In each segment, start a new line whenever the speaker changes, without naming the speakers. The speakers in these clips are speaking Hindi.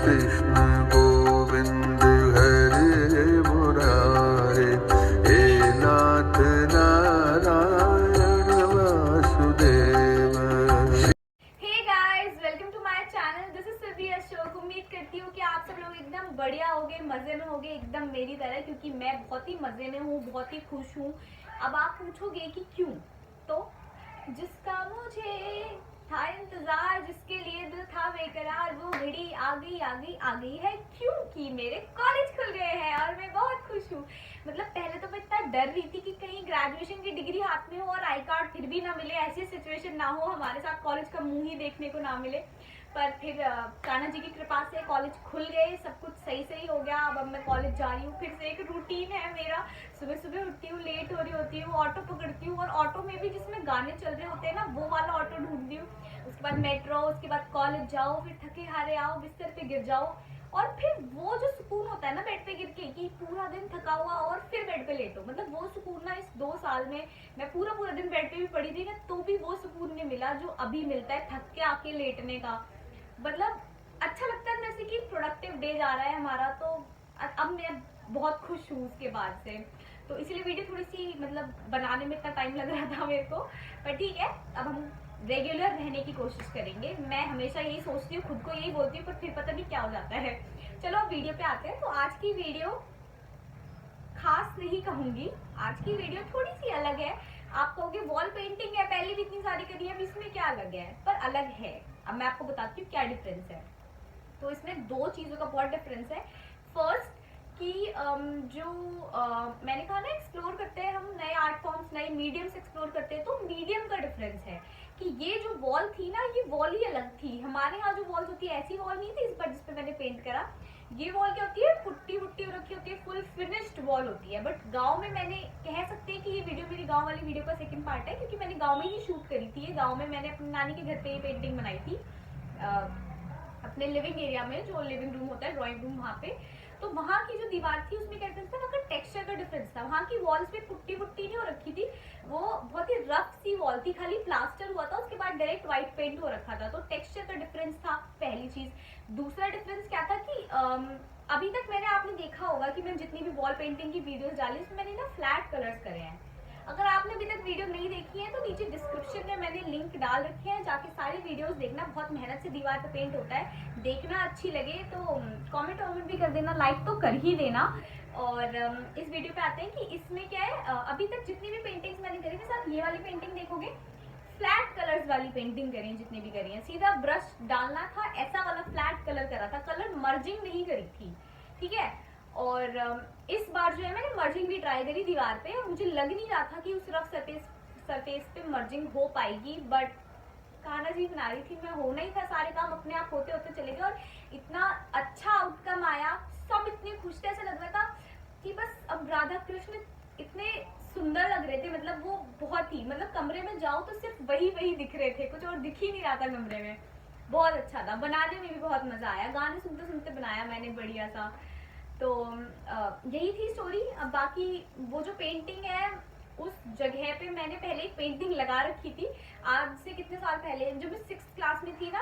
कृष्ण गोविंद हरे मुरारे, हे नाथ Narayan Vasudev.
Hey guys, welcome to my channel. This is Siddhi Ashok. उम्मीद करती हूँ कि आप सब लोग एकदम बढ़िया होगे, मजे में होगे, एकदम मेरी तरह, क्योंकि मैं बहुत ही मजे में हूँ, बहुत ही खुश हूँ। अब आप पूछोगे कि क्यों, तो जिसका मुझे था इंतजार, जिसके लिए दिल था बेकरार, वो घड़ी आ गई है, क्योंकि मेरे कॉलेज खुल गए हैं और मैं बहुत खुश हूँ। मतलब पहले तो मैं इतना डर रही थी कि कहीं ग्रेजुएशन की डिग्री हाथ में हो और आई कार्ड फिर भी ना मिले, ऐसी सिचुएशन ना हो, हमारे साथ कॉलेज का मुंह ही देखने को ना मिले। पर फिर कान्हा जी की कृपा से कॉलेज खुल गए, सब कुछ सही हो गया। अब मैं कॉलेज जा रही हूँ, फिर से एक रूटीन है मेरा। सुबह सुबह उठती हूँ, लेट हो रही होती हूँ, ऑटो पकड़ती हूँ, और ऑटो में भी जिसमें गाने चल रहे होते हैं ना, वो वाला ऑटो ढूंढती हूँ। उसके बाद मेट्रो, उसके बाद कॉलेज जाओ, फिर थके हारे आओ, बिस्तर पे गिर जाओ, और फिर वो जो सुकून होता है ना बेड पे गिर के, कि पूरा दिन थका हुआ और फिर बेड पे लेटो, मतलब वो सुकून ना इस 2 साल में मैं पूरा दिन बेड पे भी पड़ी थी ना, तो भी वो सुकून नहीं मिला जो अभी मिलता है थक के आके लेटने का। मतलब अच्छा लगता है जैसे कि प्रोडक्टिव डे जा रहा है हमारा। तो अब मैं बहुत खुश हूँ उसके बाद से, तो इसलिए वीडियो थोड़ी सी मतलब बनाने में इतना टाइम लग रहा था मेरे को, पर ठीक है, अब हम रेगुलर रहने की कोशिश करेंगे। मैं हमेशा यही सोचती हूँ, खुद को यही बोलती हूँ, पर फिर पता नहीं क्या हो जाता है। चलो अब वीडियो पे आते हैं। तो आज की वीडियो खास नहीं कहूंगी, आज की वीडियो थोड़ी सी अलग है। आप कहोगे वॉल पेंटिंग है, पहले भी इतनी सारी करी है, अब इसमें क्या अलग है, पर अलग है। अब मैं आपको बताती हूँ क्या डिफरेंस है। तो इसमें 2 चीजों का बहुत डिफरेंस है। फर्स्ट कि जो मैंने कहा ना, एक्सप्लोर करते हैं हम नए आर्ट फॉर्म्स, नए मीडियम्स एक्सप्लोर करते हैं, तो मीडियम का डिफरेंस है कि ये जो वॉल थी ना, ये वॉल ही अलग थी। हमारे यहाँ जो वॉल्स होती है, ऐसी वॉल नहीं थी इस बार जिसपे मैंने पेंट करा। ये वॉल क्या होती है, पुट्टी वुट्टी रखी होती है, फुल फिनिश्ड वॉल होती है। बट गांव में, मैंने कह सकते हैं कि ये वीडियो मेरी गांव वाली वीडियो का सेकंड पार्ट है, क्योंकि मैंने गांव में ही शूट करी थी। ये गांव में मैंने अपनी नानी के घर पे ये पेंटिंग बनाई थी, अपने लिविंग एरिया में, जो लिविंग रूम होता है, ड्राइंग रूम, वहाँ पे। तो वहाँ की जो दीवार थी उसमें क्या डिफरेंस था, वहाँ का टेक्सचर का डिफरेंस था। वहाँ की वॉल्स पे पुट्टी वुट्टी नहीं हो रखी थी, वो बहुत ही रफ सी वॉल थी, खाली प्लास्टर हुआ था, उसके बाद डायरेक्ट व्हाइट पेंट हो रखा था। तो टेक्सचर का डिफरेंस था पहली चीज। दूसरा डिफरेंस क्या था कि अभी तक मैंने, आपने देखा होगा कि मैंने जितनी भी वॉल पेंटिंग की वीडियोस डाली, उसमें मैंने ना फ्लैट कलर्स करे हैं। अगर आपने अभी तक वीडियो नहीं देखी है तो नीचे डिस्क्रिप्शन में मैंने लिंक डाल रखे हैं, जाके सारी वीडियोस देखना। बहुत मेहनत से दीवार पे पेंट होता है, देखना अच्छी लगे तो कमेंट वमेंट भी कर देना, लाइक तो कर ही देना। और इस वीडियो पे आते हैं कि इसमें क्या है। अभी तक जितनी भी पेंटिंग्स मैंने करी थी, साथ ये वाली पेंटिंग देखोगे, फ्लैट कलर्स वाली पेंटिंग करी है, जितनी भी करी है, सीधा ब्रश डालना था, ऐसा वाला फ्लैट कलर करा था, कलर मर्जिंग नहीं करी थी, ठीक है। और इस बार जो है मैंने मर्जिंग भी ट्राई करी दीवार पे, और मुझे लग नहीं रहा था कि उस रफ सरफेस पे मर्जिंग हो पाएगी, बट कान्हा जी बना रही थी, मैं होना ही था, सारे काम अपने आप होते होते चले गए, और इतना अच्छा आउटकम आया। सब इतने खुश थे, ऐसा लग रहा था कि बस अब राधा कृष्ण इतने सुंदर लग रहे थे, मतलब वो बहुत ही, मतलब कमरे में जाओ तो सिर्फ वही दिख रहे थे, कुछ और दिख ही नहीं रहा था कमरे में। बहुत अच्छा था, बनाने में भी बहुत मजा आया, गाने सुनते सुनते बनाया मैंने बढ़िया सा। तो यही थी स्टोरी। अब बाकी वो जो पेंटिंग है, उस जगह पे मैंने पहले एक पेंटिंग लगा रखी थी, आज से कितने साल पहले, जब मैं 6th क्लास में थी ना,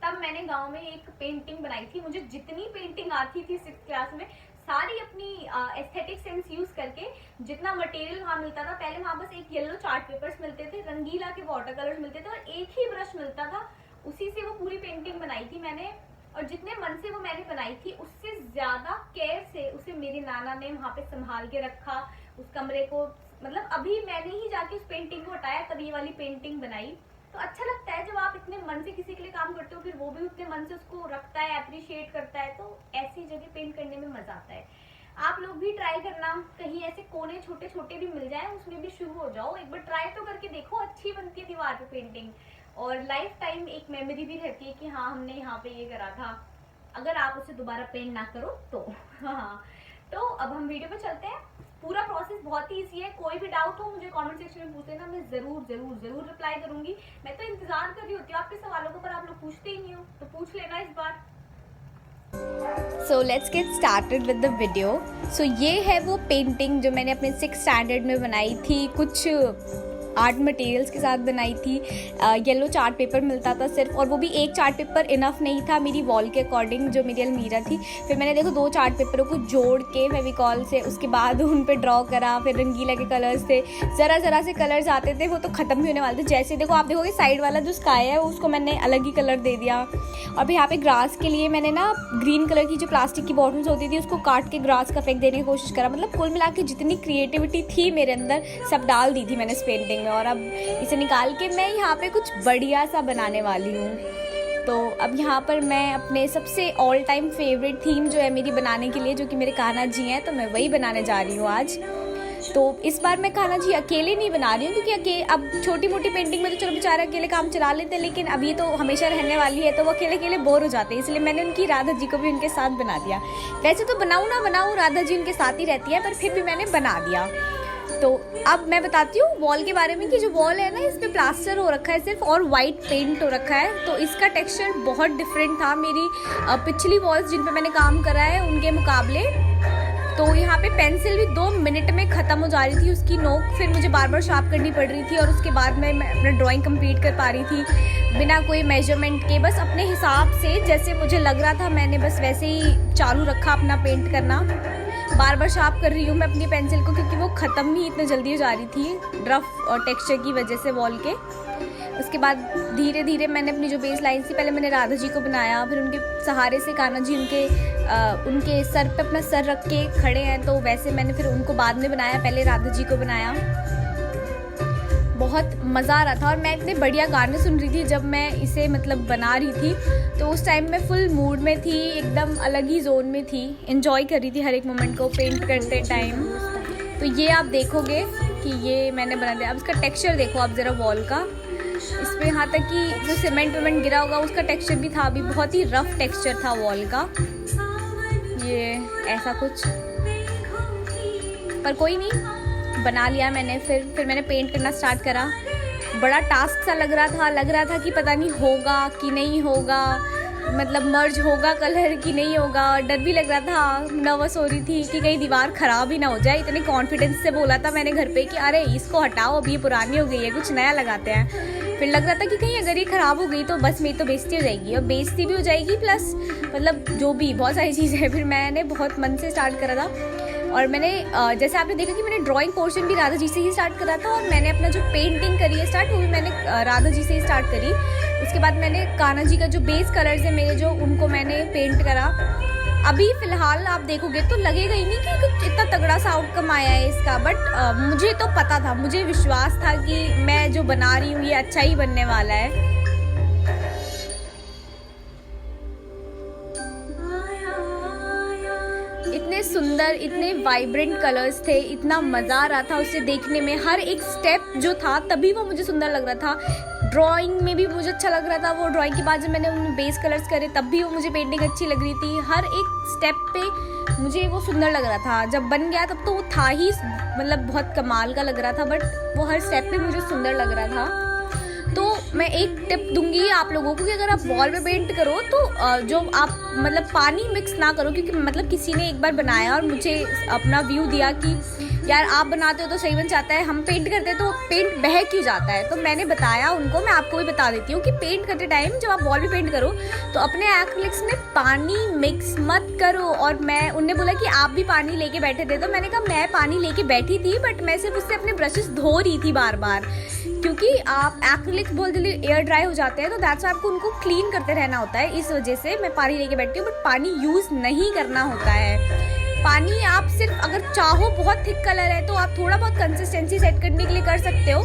तब मैंने गांव में एक पेंटिंग बनाई थी। मुझे जितनी पेंटिंग आती थी 6th क्लास में, सारी अपनी एस्थेटिक सेंस यूज करके, जितना मटेरियल वहां मिलता था, पहले वहां बस एक येलो चार्ट पेपर्स मिलते थे, रंगीला के वाटर कलर्स मिलते थे, और एक ही ब्रश मिलता था, उसी से वो पूरी पेंटिंग बनाई थी मैंने। और जितने मन से वो मैंने बनाई थी, उससे ज्यादा केयर से उसे मेरे नाना ने वहां पे संभाल के रखा, उस कमरे को। मतलब अभी मैंने ही जाके उस पेंटिंग को हटाया, तब ये वाली पेंटिंग बनाई। तो अच्छा लगता है जब आप इतने मन से किसी के लिए काम करते हो, फिर वो भी उतने मन से उसको रखता है, अप्रिशिएट करता है, तो ऐसी जगह पेंट करने में मजा आता है। आप लोग भी ट्राई करना, कहीं ऐसे कोने छोटे छोटे भी मिल जाए, उसमें भी शुरू हो जाओ, एक बार ट्राई तो करके देखो, अच्छी बनती है दीवार पे पेंटिंग, और लाइफ टाइम एक मेमोरी भी रहती है कि हाँ हमने यहाँ पे ये करा था, अगर आप उसे दोबारा पेंट ना करो तो। हाँ, तो अब हम वीडियो पे चलते हैं। पूरा प्रोसेस बहुत ही ईजी है, कोई भी डाउट हो मुझे कमेंट सेक्शन में पूछ लेना, मैं जरूर रिप्लाई करूंगी। मैं तो इंतजार कर रही होती हूँ आपके सवालों को, पर आप लोग पूछते ही नहीं हो, तो पूछ लेना इस बार।
So let's get started with the video. So ये है वो पेंटिंग जो मैंने अपने 6th स्टैंडर्ड में बनाई थी, कुछ आर्ट मटेरियल्स के साथ बनाई थी। येलो चार्ट पेपर मिलता था सिर्फ, और वो भी एक चार्ट पेपर इनफ नहीं था मेरी वॉल के अकॉर्डिंग जो मेरी अलमीरा थी। फिर मैंने देखो 2 चार्ट पेपरों को जोड़ के फेविकॉल से उसके बाद उन पे ड्रॉ करा। फिर रंगीला के कलर्स थे, ज़रा से कलर्स आते थे, वो तो ख़त्म भी होने वाले थे। जैसे देखो आप देखोगे साइड वाला जो स्काई है उसको मैंने अलग ही कलर दे दिया। और फिर यहाँ पे ग्रास के लिए मैंने ना ग्रीन कलर की जो प्लास्टिक की बॉटल्स होती थी उसको काट के ग्रास का इफेक्ट देने की कोशिश करा। मतलब कुल मिला के जितनी क्रिएटिविटी थी मेरे अंदर सब डाल दी थी मैंने इस पेंटिंग में। और अब इसे निकाल के मैं यहाँ पे कुछ बढ़िया सा बनाने वाली हूँ। तो अब यहाँ पर मैं अपने सबसे ऑल टाइम फेवरेट थीम जो है मेरी बनाने के लिए, जो कि मेरे कान्हा जी हैं, तो मैं वही बनाने जा रही हूँ आज। तो इस बार मैं कान्हा जी अकेले नहीं बना रही हूँ, क्योंकि अब छोटी मोटी पेंटिंग में तो चलो बेचारे अकेले काम चला लेते हैं, लेकिन अब ये तो हमेशा रहने वाली है तो वो अकेले बोर हो जाते हैं। इसलिए मैंने उनकी राधा जी को भी उनके साथ बना दिया। वैसे तो बनाऊँ ना बनाऊँ राधा जी उनके साथ ही रहती है, पर फिर भी मैंने बना दिया। तो अब मैं बताती हूँ वॉल के बारे में कि जो वॉल है ना इस पर प्लास्टर हो रखा है सिर्फ, और वाइट पेंट हो रखा है। तो इसका टेक्सचर बहुत डिफरेंट था मेरी पिछली वॉल्स जिन पे मैंने काम करा है उनके मुकाबले। तो यहाँ पे पेंसिल भी 2 मिनट में ख़त्म हो जा रही थी उसकी नोक, फिर मुझे बार शार्प करनी पड़ रही थी। और उसके बाद मैं अपना ड्राइंग कंप्लीट कर पा रही थी बिना कोई मेजरमेंट के, बस अपने हिसाब से जैसे मुझे लग रहा था मैंने बस वैसे ही चालू रखा अपना पेंट करना। बार शार्प कर रही हूँ मैं अपनी पेंसिल को, क्योंकि वो ख़त्म ही इतने जल्दी हो जा रही थी रफ और टेक्सचर की वजह से वॉल के। उसके बाद धीरे धीरे मैंने अपनी जो बेस लाइन थी पहले मैंने राधा जी को बनाया, फिर उनके सहारे से कान्हा जी उनके सर पे अपना सर रख के खड़े हैं, तो वैसे मैंने फिर उनको बाद में बनाया, पहले राधा जी को बनाया। बहुत मज़ा आ रहा था और मैं इतने बढ़िया गाने सुन रही थी जब मैं इसे मतलब बना रही थी। तो उस टाइम मैं फुल मूड में थी, एकदम अलग ही जोन में थी, एंजॉय कर रही थी हर एक मोमेंट को पेंट करते टाइम। तो ये आप देखोगे कि ये मैंने बना दिया। अब इसका टेक्सचर देखो आप ज़रा वॉल का, इस पर यहाँ तक कि जो सीमेंट वेमेंट गिरा होगा उसका टेक्सचर भी था, अभी बहुत ही रफ टेक्सचर था वॉल का। ये ऐसा कुछ, पर कोई नहीं, बना लिया मैंने। फिर मैंने पेंट करना स्टार्ट करा। बड़ा टास्क सा लग रहा था कि पता नहीं होगा कि नहीं होगा, मतलब मर्ज होगा कलर कि नहीं होगा। डर भी लग रहा था, नर्वस हो रही थी कि कहीं दीवार ख़राब ही ना हो जाए। इतने कॉन्फिडेंस से बोला था मैंने घर पे कि अरे इसको हटाओ, अभी ये पुरानी हो गई है, कुछ नया लगाते हैं। फिर लग रहा था कि कहीं अगर ये ख़राब हो गई तो बस मेरी तो बेइज्जती हो जाएगी, और बेइज्जती भी हो जाएगी प्लस मतलब जो भी बहुत सारी चीज़ें। फिर मैंने बहुत मन से स्टार्ट करा था, और मैंने जैसे आपने देखा कि मैंने ड्राइंग पोर्शन भी राधा जी से ही स्टार्ट करा था, और मैंने अपना जो पेंटिंग करी है स्टार्ट वो भी मैंने राधा जी से ही स्टार्ट करी। उसके बाद मैंने कान्हा जी का जो बेस कलर्स है मेरे जो, उनको मैंने पेंट करा। अभी फ़िलहाल आप देखोगे तो लगेगा ही नहीं कि कुछ इतना तगड़ा सा आउटकम आया है इसका, बट मुझे तो पता था, मुझे विश्वास था कि मैं जो बना रही हूँ ये अच्छा ही बनने वाला है। इतने सुंदर, इतने वाइब्रेंट कलर्स थे, इतना मज़ा आ रहा था उसे देखने में। हर एक स्टेप जो था तभी वो मुझे सुंदर लग रहा था। ड्राइंग में भी मुझे अच्छा लग रहा था, वो ड्राइंग के बाद जब मैंने उनमें बेस कलर्स करे तब भी वो मुझे पेंटिंग अच्छी लग रही थी। हर एक स्टेप पे मुझे वो सुंदर लग रहा था। जब बन गया तब तो वो था ही मतलब बहुत कमाल का लग रहा था, बट वो हर स्टेप पे मुझे सुंदर लग रहा था। तो मैं एक टिप दूंगी आप लोगों को कि अगर आप वॉल पे पेंट करो तो जो आप मतलब पानी मिक्स ना करो, क्योंकि मतलब किसी ने एक बार बनाया और मुझे अपना व्यू दिया कि यार आप बनाते हो तो सही बन जाता है, हम पेंट करते हैं तो पेंट बह क्यों जाता है। तो मैंने बताया उनको, मैं आपको भी बता देती हूँ कि पेंट करते टाइम जब आप वॉल पे पेंट करो तो अपने एक्रिलिक्स में पानी मिक्स मत करो। और मैं उनने बोला कि आप भी पानी लेके बैठे थे, तो मैंने कहा मैं पानी लेके बैठी थी, बट मैं सिर्फ उससे अपने ब्रशेस धो रही थी बार बार, क्योंकि आप एक्रिलिक्स बहुत जल्दी एयर ड्राई हो जाते हैं, तो दैट्स आपको उनको क्लीन करते रहना होता है। इस वजह से मैं पानी लेके बैठती हूँ, बट पानी यूज़ नहीं करना होता है। पानी आप सिर्फ अगर चाहो बहुत थिक कलर है तो आप थोड़ा बहुत कंसिस्टेंसी सेट करने के लिए कर सकते हो,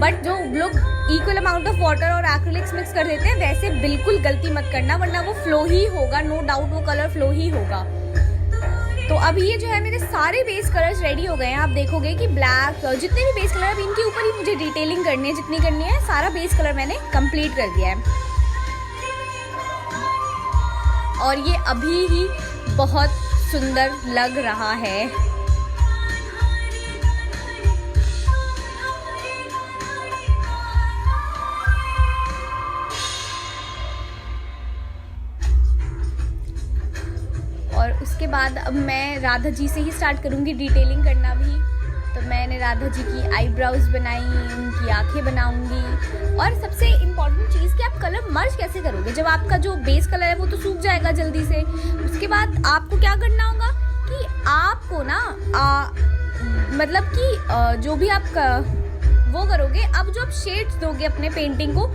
बट जो लोग इक्वल अमाउंट ऑफ वाटर और एक्रिलिक्स मिक्स कर देते हैं वैसे बिल्कुल गलती मत करना, वरना वो फ्लो ही होगा, नो डाउट वो कलर फ्लो ही होगा। तो अब ये जो है मेरे सारे बेस कलर्स रेडी हो गए हैं। आप देखोगे कि ब्लैक जितने भी बेस कलर अब इनके ऊपर ही मुझे डिटेलिंग करनी है, जितनी करनी है सारा बेस कलर मैंने कंप्लीट कर दिया है, और ये अभी ही बहुत सुंदर लग रहा है। और उसके बाद अब मैं राधा जी से ही स्टार्ट करूँगी डिटेलिंग करना भी। तो मैंने राधा जी की आईब्राउज बनाई, उनकी आंखें बनाऊंगी। और सबसे इम्पॉर्टेंट चीज़ कि आप कलर मर्ज कैसे करोगे, जब आपका जो बेस कलर है वो तो सूख जाएगा जल्दी से। उसके बाद आपको क्या करना होगा कि आपको ना मतलब कि जो भी आप वो करोगे, अब जो आप शेड्स दोगे अपने पेंटिंग को,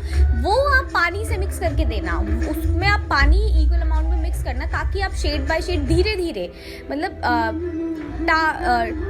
वो आप पानी से मिक्स करके देना। उसमें आप पानी इक्वल अमाउंट में मिक्स करना, ताकि आप शेड बाय शेड धीरे धीरे मतलब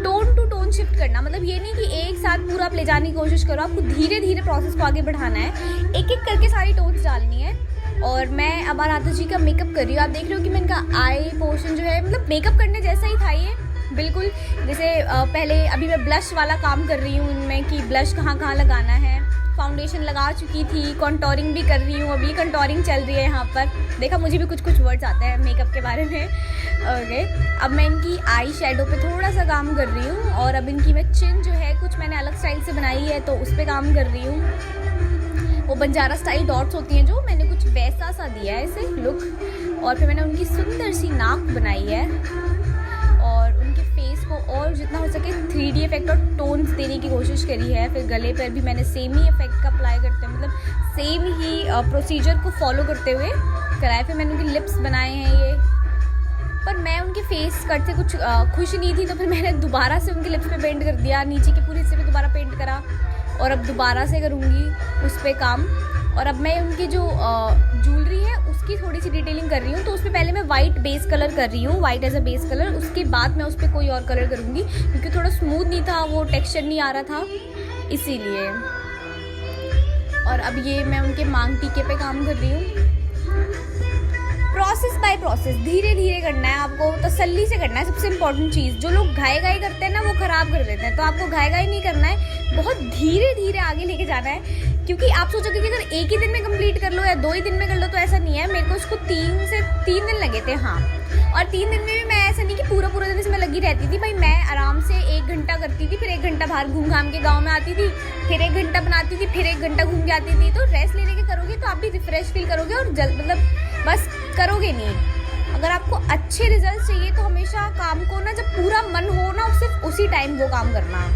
टोन टू टोन शिफ्ट करना। मतलब ये नहीं कि एक साथ पूरा आप ले जाने की कोशिश करो, आपको धीरे धीरे प्रोसेस को आगे बढ़ाना है, एक एक करके सारी टोन्स डालनी है। और मैं अब राधा जी का मेकअप कर रही हूँ। आप देख रहे हो कि मैं इनका आई पोर्शन जो है मतलब मेकअप करने जैसा ही था ये, बिल्कुल जैसे पहले अभी मैं ब्लश वाला काम कर रही हूँ इनमें कि ब्लश कहाँ कहाँ लगाना है। फाउंडेशन लगा चुकी थी, कंटोरिंग भी कर रही हूँ, अभी कंटोरिंग चल रही है यहाँ पर। देखा, मुझे भी कुछ कुछ वर्ड्स आते हैं मेकअप के बारे में। ओके, अब मैं इनकी आई शेडो पे थोड़ा सा काम कर रही हूँ, और अब इनकी मैं चिन जो है कुछ मैंने अलग स्टाइल से बनाई है तो उस पर काम कर रही हूँ। वो बंजारा स्टाइल डॉट्स होती हैं जो, मैंने कुछ वैसा सा दिया है इसे लुक। और फिर मैंने उनकी सुंदर सी नाक बनाई है, और उनके फेस को और जितना हो सके 3D इफेक्ट और टोन्स देने की कोशिश करी है। फिर गले पर भी मैंने सेम ही इफेक्ट का अप्लाई करते हुए, मतलब सेम ही प्रोसीजर को फॉलो करते हुए कराया। फिर मैंने उनके लिप्स बनाए हैं ये, पर मैं उनके फेस कट से कुछ खुश नहीं थी, तो फिर मैंने दोबारा से उनके लिप्स पे पेंट कर दिया, नीचे के पूरे हिस्से पे दोबारा पेंट करा, और अब दोबारा से करूँगी उस पर काम। और अब मैं उनकी जो ज्वेलरी है उसकी थोड़ी सी डिटेलिंग कर रही हूँ। तो उस पर पहले मैं वाइट बेस कलर कर रही हूँ, white as a base colour. उसके बाद मैं उस पर कोई और कलर करूँगी, क्योंकि थोड़ा स्मूथ नहीं था, वो टेक्सचर नहीं आ रहा था, इसीलिए। और अब ये मैं उनके मांग टीके पे काम कर रही हूँ। प्रोसेस बाय प्रोसेस, धीरे धीरे करना है आपको, तसल्ली से करना है। सबसे इम्पोर्टेंट चीज़, जो लोग घाई घाई करते हैं ना वो ख़राब कर देते हैं, तो आपको घाई घाई नहीं करना है, बहुत धीरे धीरे आगे लेके जाना है। क्योंकि आप सोचोगे कि अगर एक ही दिन में कंप्लीट कर लो या 2 ही दिन में कर लो, तो ऐसा नहीं है। मेरे को इसको 3 दिन लगे थे, हाँ। और 3 दिन में भी मैं ऐसा नहीं कि पूरा पूरा दिन इसमें लगी रहती थी भाई। मैं आराम से 1 घंटा करती थी, फिर 1 घंटा बाहर घूम घाम के गाँव में आती थी, फिर 1 घंटा बनाती थी, फिर 1 घंटा घूम के आती थी। तो रेस्ट लेने के करोगे तो आप भी रिफ्रेश फील करोगे, और मतलब बस करोगे नहीं। अगर आपको अच्छे रिजल्ट चाहिए तो हमेशा काम को ना, जब पूरा मन हो ना, सिर्फ उसी टाइम वो काम करना।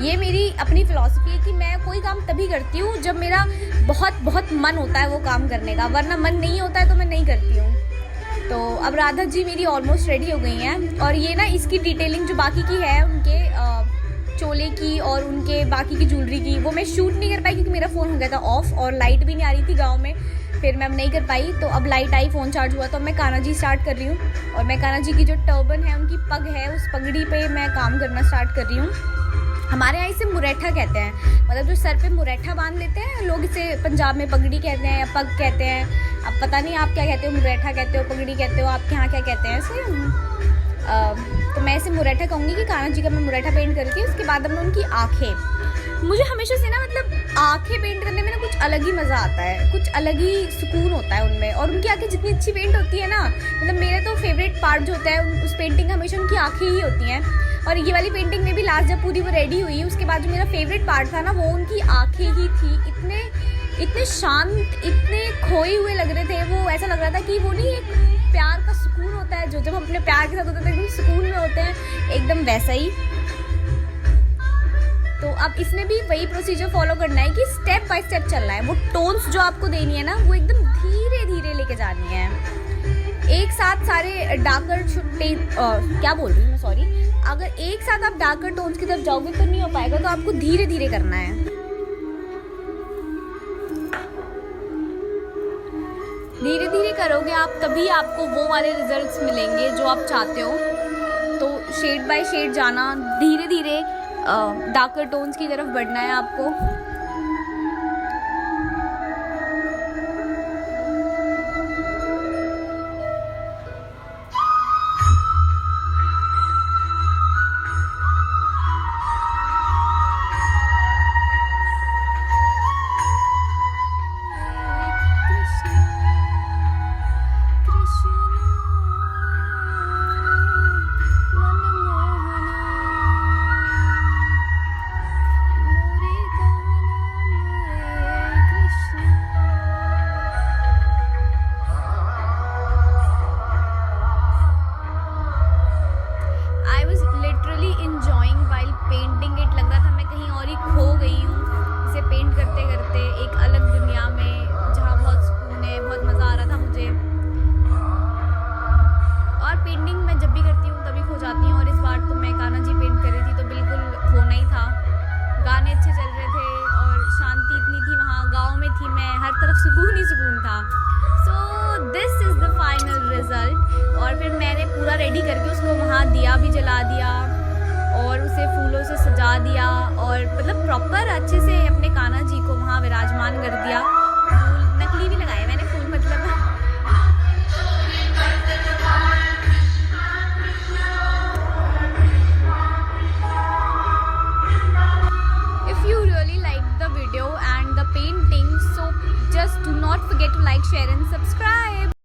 ये मेरी अपनी फिलॉसफी है कि मैं कोई काम तभी करती हूँ जब मेरा बहुत बहुत मन होता है वो काम करने का, वरना मन नहीं होता है तो मैं नहीं करती हूँ। तो अब राधा जी मेरी ऑलमोस्ट रेडी हो गई हैं, और ये ना इसकी डिटेलिंग जो बाकी की है उनके चोले की और उनके बाकी की ज्वेलरी की, वो मैं शूट नहीं कर पाई क्योंकि मेरा फ़ोन हो गया था ऑफ, और लाइट भी नहीं आ रही थी गाँव में। फिर मैं अब नहीं कर पाई, तो अब लाइट आई, फ़ोन चार्ज हुआ, तो अब मैं कान्हा जी स्टार्ट कर रही हूँ। और मैं कान्हा जी की जो टर्बन है, उनकी पग है, उस पगड़ी पे मैं काम करना स्टार्ट कर रही हूँ। हमारे यहाँ इसे मुरैठा कहते हैं, मतलब जो सर पे मुरैठा बांध लेते हैं लोग, इसे पंजाब में पगड़ी कहते हैं या पग कहते हैं। अब पता नहीं आप क्या कहते हो, मुरैठा कहते हो, पगड़ी कहते हो, आपके यहाँ क्या कहते हैं इसे। तो मैं इसे मुरैठा कहूँगी कि कान्हा जी का मैं मुरैठा पेंट करके उसके बाद मैं उनकी आँखें, मुझे हमेशा से ना मतलब आँखें पेंट करने में ना कुछ अलग ही मज़ा आता है, कुछ अलग ही सुकून होता है उनमें। और उनकी आँखें जितनी अच्छी पेंट होती है ना, मतलब मेरा तो फेवरेट पार्ट जो होता है उस पेंटिंग का हमेशा उनकी आँखें ही होती हैं। और ये वाली पेंटिंग में भी लास्ट जब पूरी वो रेडी हुई, उसके बाद जो मेरा फेवरेट पार्ट था ना, वो उनकी आँखें ही थी। इतने शांत, इतने खोए हुए लग रहे थे वो, ऐसा लग रहा था कि वो नहीं एक प्यार का सुकून होता है जो जब हम अपने प्यार के साथ होते हैं एकदम सुकून में होते हैं, एकदम वैसा ही। तो अब इसमें भी वही प्रोसीजर फॉलो करना है कि स्टेप बाय स्टेप चलना है। वो टोन्स जो आपको देनी है ना, वो एकदम धीरे धीरे लेके जानी है। एक साथ सारे डार्कर क्या बोल रही हूँ मैं, सॉरी। अगर एक साथ आप डार्कर टोन्स की तरफ जाओगे तो नहीं हो पाएगा, तो आपको धीरे धीरे करना है। धीरे धीरे करोगे आप, तभी आपको वो वाले रिजल्ट्स मिलेंगे जो आप चाहते हो। तो शेड बाय शेड जाना, धीरे धीरे डार्कर टोन्स की तरफ बढ़ना है आपको। हर तरफ सुकून ही सुकून था। So this is the final result. और फिर मैंने पूरा रेडी करके उसको वहाँ दिया भी जला दिया और उसे फूलों से सजा दिया और मतलब प्रॉपर अच्छे से अपने कान्हा जी को वहाँ विराजमान कर दिया।